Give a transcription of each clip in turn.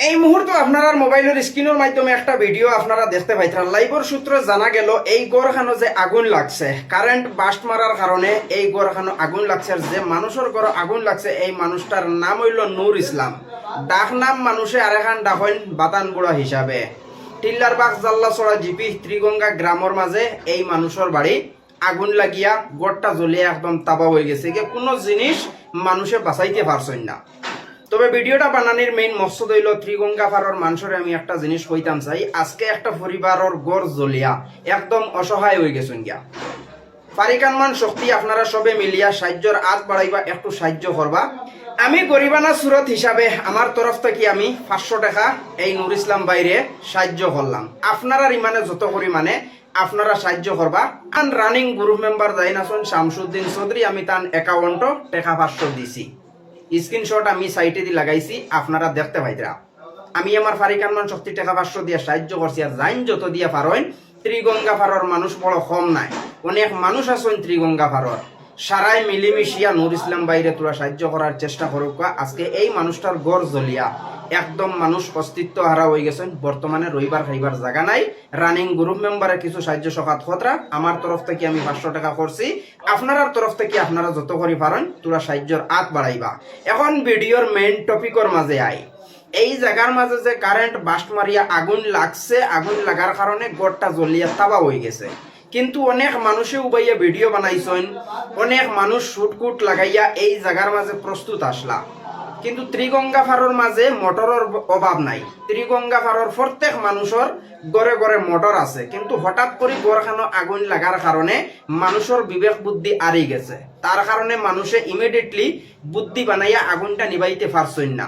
এই মুহূর্তে আপনারা মোবাইলের স্ক্রিনের মাধ্যমে একটা ভিডিও আপনারা দেখতে পাইতেন। লাইভের সূত্রে জানা গেল এই গড়খানো যে আগুন লাগছে, কারেন্ট বাস্ট মারার কারণে এই গড়খানো আগুন লাগছে। যে মানুষের ঘর আগুন লাগছে এই মানুষটার নাম হইল নূর ইসলাম। ডাক নাম মানুষে আরেখান ডাক হইন বাতানগুড়া হিসাবে। টিল্লার বাগ জাল্লাছড়া জিপি ত্রিগঙ্গা গ্রামের মাঝে এই মানুষের বাড়ি আগুন লাগিয়া গড়টা জ্বলিয়া একদম তাবা হয়ে গেছে। কোনো জিনিস মানুষে বাঁচাইতে পারছেন না। তবে ভিডিওটা বানানোর মেইন মকসদ হইল ত্রিগঙ্গা পাড়ার মানুষের আমি একটা জিনিস কইতাম চাই। আজকে একটা পরিবারের গড় জ্বলিয়া একদম অসহায় হয়ে গেছেন গিয়া। পারিকানমান শক্তি আপনারা সবে মিলিয়া সাহায্যর হাত বাড়াইবা, একটু সাহায্য করবা। আমি গরিবানা সুরত হিসাবে আমার তরফ থেকে আমি 500 টাকা এই নূর ইসলাম বাইরে সাহায্য করলাম। আপনারা ইমানে যত পরিমাণে আপনারা সাহায্য করবা। রানিং গ্রুপ মেম্বার যাই নাচন শামসুদ্দিন চৌধুরী, আমি তার অ্যাকাউন্টও টাকা 500 দিছি। স্ক্রিনশট আমি সাইটে দিয়ে লাগাইছি, আপনারা দেখতে পাইতরা। আমি আমার ফারিকানমান শক্তি টাকা 500 দিয়ে সাহায্য করছি। আর যাইন যত দিয়া পারেন, ত্রিগঙ্গা পাড়ার মানুষ বড় কম নাই, অনেক মানুষ আছেন ত্রিগঙ্গা পাড়ার। সারাই মিলিমিশিয়া নূর ইসলাম বাইরে তোরা সাহায্য করার চেষ্টা করুক। আজকে এই মানুষটার গড় জ্বলিয়া একদম মানুষ অস্তিত্ব হারা হয়ে গেছেন। বর্তমানে রবিবার খাইবার জায়গা নাই। রানিং গ্রুপ মেম্বারে কিছু সাহায্য সকাত খতরা আমার তরফ থেকে আমি 500 টাকা করছি। আপনার তরফ থেকে আপনারা যত করে পারেন তোরা সাহায্যর হাত বাড়াইবা। এখন ভিডিওর মেইন টপিকর মাঝে আই। এই জায়গার মাঝে যে কারেন্ট বাস্ট মারিয়া আগুন লাগছে, আগুন লাগার কারণে গড়টা জ্বলিয়া তাবা হয়ে গেছে। কিন্তু অনেক মানুষে উবাইয়া ভিডিও বানাইছেন, অনেক মানুষ শুটকুট লাগাইয়া এই জায়গার মাঝে প্রস্তুত আসলা। কিন্তু ত্রিগঙ্গা পাড়ার মাঝে মোটরের অভাব নাই। ত্রিগঙ্গা পাড়ার প্রত্যেক মানুষের ঘরে ঘরে মোটর আছে। কিন্তু হঠাৎ করে গড়খানো আগুন লাগার কারণে মানুষের বিবেক বুদ্ধি হারিয়ে গেছে। তার কারণে মানুষে ইমিডিয়েটলি বুদ্ধি বানাইয়া আগুনটা নিবাইতে পারছেন না।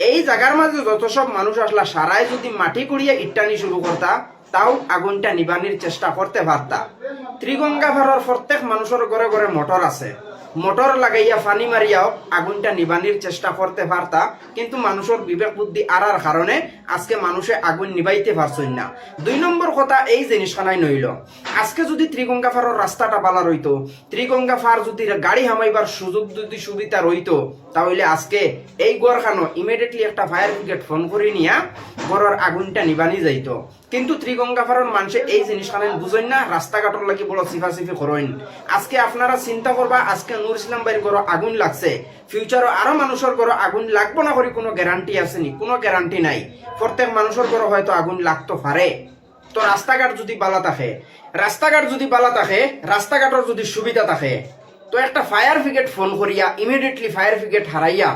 এই জায়গার মাঝে যত সব মানুষ আসলা, সারাই যদি মাটি কুড়িয়ে ইটানি শুরু করতা, তাও আগুনটা নিবানির চেষ্টা করতে পারতা। ত্রিগঙ্গা পাড়ার প্রত্যেক মানুষের ঘরে ঘরে মোটর আছে। মোটর লাগাইয়া ফানি মারিয়াও আগুনটা নিবানির চেষ্টা করতে পারতা। কিন্তু মানুষের বিবেক বুদ্ধি আরার কারণে আজকে মানুষে আগুন নিবাইতে পারছেন না। 2 নম্বর কথা এই জিনিসখানাই নইল। আজকে যদি ত্রিগঙ্গা পাড়ার রাস্তাটা বালা রইতো, ত্রিগঙ্গা পাড় যদি গাড়ি হামাইবার সুযোগ যদি সুবিধা রইতো, তাহলে আজকে এই গড়খানো ইমিডিয়েটলি একটা ফায়ার ব্রিগেড ফোন করে নিয়া গড়ের আগুনটা নিবানি যাইতো। কিন্তু ত্রিগঙ্গা পাড়ার মানুষে এই জিনিসখানে বুঝেন না, রাস্তাঘাটর লাগি বড় সিফাসিফি করেন। আজকে আপনারা চিন্তা করবা, আজকে নূর ইসলাম ভাইয়ের ঘরে আগুন লাগছে, ফিউচারও আরো মানুষের ঘরে আগুন লাগবো না করে কোনো গ্যারান্টি আসেনি? কোনো গ্যারান্টি নাই। প্রত্যেক মানুষের ঘরে হয়তো আগুন লাগতে পারে। তো রাস্তাঘাট যদি বালা থাকে, রাস্তাঘাটের যদি সুবিধা থাকে, তো একটা ফায়ার ব্রিগেড ফোন করিয়া ইমিডিয়েটলি ফায়ার ব্রিগেড হারাইয়া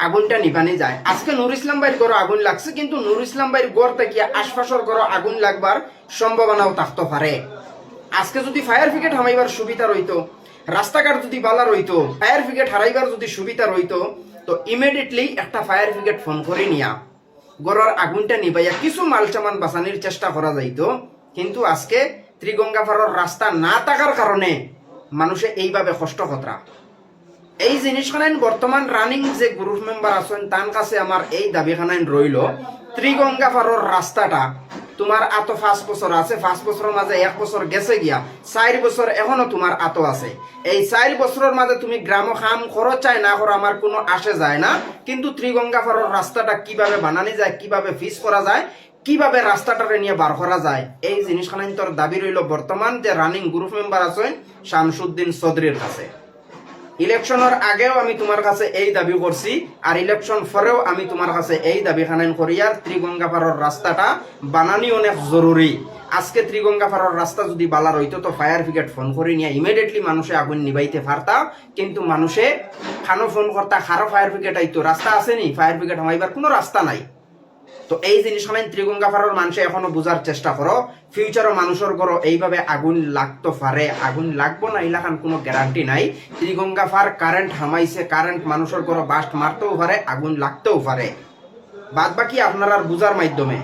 আগুনটা নিবানি যায়। আজকে নূর ইসলাম ভাইয়ের ঘরে আগুন লাগছে, কিন্তু নূর ইসলাম ভাইয়ের ঘর থেকে আশপাশের ঘরে আগুন লাগবার সম্ভাবনাও থাকতে পারে। আজকে যদি ফায়ার ব্রিগেড হামাইবার সুবিধা রইতো, রাস্তাঘাট যদি বালা রইতো, ফায়ার ব্রিগেড হারাইবার যদি সুবিধা রইতো, তো ইমিডিয়েটলি একটা ফায়ার ব্রিগেড ফোন করে নিয়া গড়ের আগুনটা নিবাইয়া কিছু মাল সামান বাঁচানোর চেষ্টা করা যাইতো। কিন্তু আজকে ত্রিগঙ্গা পাড়ার রাস্তা না থাকার কারণে মানুষে এইভাবে কষ্ট খতরা। এই জিনিসখানাইন বর্তমান রানিং যে গ্রুপ মেম্বার আছেন তার কাছে আমার এই দাবিখানাইন রইল, ত্রিগঙ্গা পাড়ার রাস্তাটা তোমার আত 5 বছর আছে, 5 বছরের মাঝে 1 বছর গেছে গিয়া, 4 বছর এখনো তোমার আত আছে। এই 4 বছরের মাঝে তুমি গ্রাম খাম করো চাই না করো আমার কোনো আসে যায় না। কিন্তু ত্রিগঙ্গা পাড়ার রাস্তাটা কিভাবে বানানি যায়, কিভাবে ফিস করা যায়, কিভাবে রাস্তাটারে নিয়ে বার করা যায়, এই জিনিসখানাইন তোর দাবি রইল বর্তমান যে রানিং গ্রুপ মেম্বার আছেন শামসুদ্দিন চৌধুরীর কাছে। ইলেকশনের আগেও আমি তোমার কাছে এই দাবি করছি, আর ইলেকশন পরেও আমি তোমার কাছে এই দাবি খানাইন করি। আর ত্রিগঙ্গা পাড়ার রাস্তাটা বানানি অনেক জরুরি। আজকে ত্রিগঙ্গা পাড়ার রাস্তা যদি বালা রইতো, তো ফায়ার ব্রিগেড ফোন করে নিয়ে ইমিডিয়েটলি মানুষে আগুন নিবাইতে পারতা। কিন্তু মানুষে খানো ফোন করতা, খারো ফায়ার ব্রিগেড আইতো, রাস্তা আসেনি, ফায়ার ব্রিগেড হামাইবার কোনো রাস্তা নাই। তো এই জিনিসখানে ত্রিগঙ্গা পাড়ার মানুষে এখনো বোঝার চেষ্টা করো, ফিউচারও মানুষের ঘরও এইভাবে আগুন লাগতে পারে, আগুন লাগবো না এলাকান কোনো গ্যারান্টি নাই। ত্রিগঙ্গা পাড় কারেন্ট হামাইছে, কারেন্ট মানুষের ঘরও বাস্ট মারতেও পারে, আগুন লাগতেও পারে। বাদ বাকি আপনার আর বুঝার মাধ্যমে